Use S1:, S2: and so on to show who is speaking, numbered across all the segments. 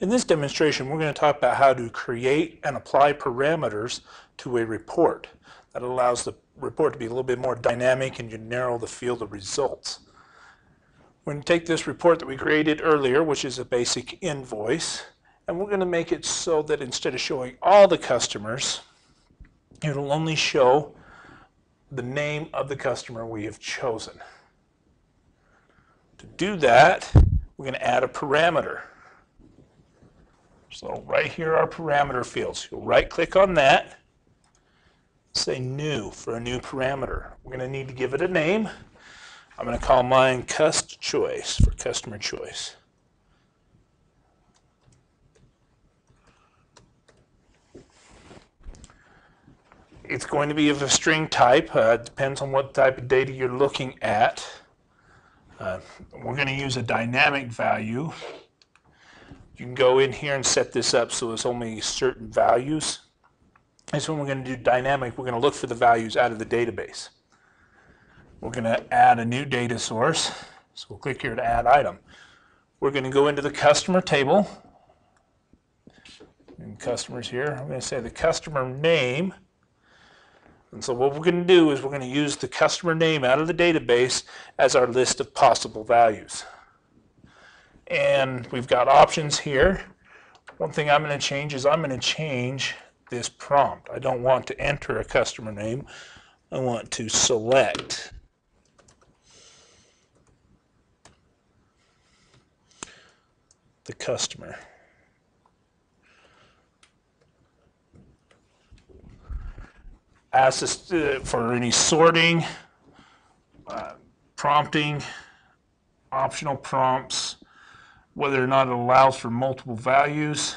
S1: In this demonstration, we're going to talk about how to create and apply parameters to a report. That allows the report to be a little bit more dynamic and you narrow the field of results. We're going to take this report that we created earlier, which is a basic invoice, and we're going to make it so that instead of showing all the customers, it'll only show the name of the customer we have chosen. To do that, we're going to add a parameter. So right here are parameter fields. You'll right click on that, say new for a new parameter. We're going to need to give it a name. I'm going to call mine Cust Choice for customer choice. It's going to be of a string type. Depends on what type of data you're looking at. We're going to use a dynamic value. You can go in here and set this up so it's only certain values. And so when we're going to do dynamic, we're going to look for the values out of the database. We're going to add a new data source. So we'll click here to add item. We're going to go into the customer table. And customers here, I'm going to say the customer name. And so what we're going to do is we're going to use the customer name out of the database as our list of possible values. And we've got options here. One thing I'm going to change is I'm going to change this prompt. I don't want to enter a customer name. I want to select the customer. Ask us for any sorting, prompting, optional prompts, whether or not it allows for multiple values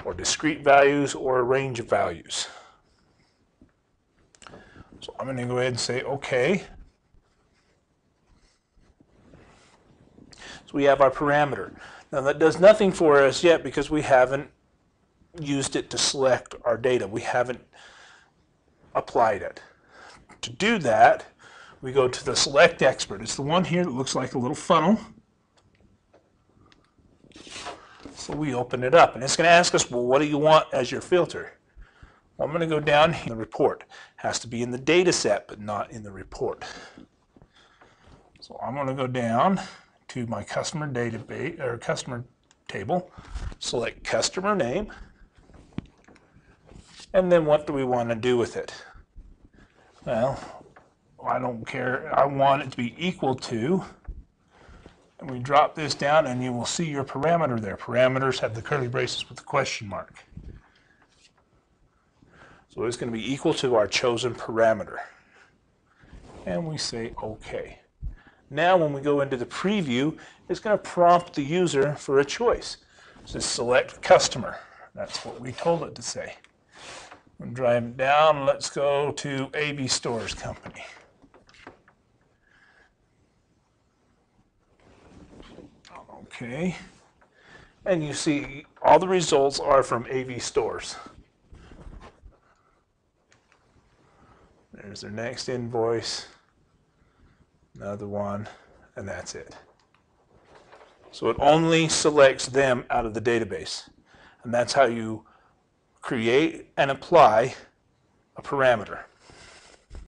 S1: or discrete values or a range of values. So I'm going to go ahead and say OK. So we have our parameter. Now that does nothing for us yet because we haven't used it to select our data. We haven't applied it. To do that, we go to the select expert. It's the one here that looks like a little funnel. So we open it up and it's going to ask us, well, what do you want as your filter? Well, I'm going to go down in the report. It has to be in the data set, but not in the report. So I'm going to go down to my customer database or customer table, select customer name, and then what do we want to do with it? Well, I don't care. I want it to be equal to, and we drop this down and you will see your parameter there. Parameters have the curly braces with the question mark. So it's going to be equal to our chosen parameter. And we say OK. Now when we go into the preview, it's going to prompt the user for a choice. It says select customer. That's what we told it to say. I'm driving down. Let's go to AB Stores Company. Okay. And you see all the results are from AV Stores. There's their next invoice, another one, and that's it. So it only selects them out of the database. And that's how you create and apply a parameter.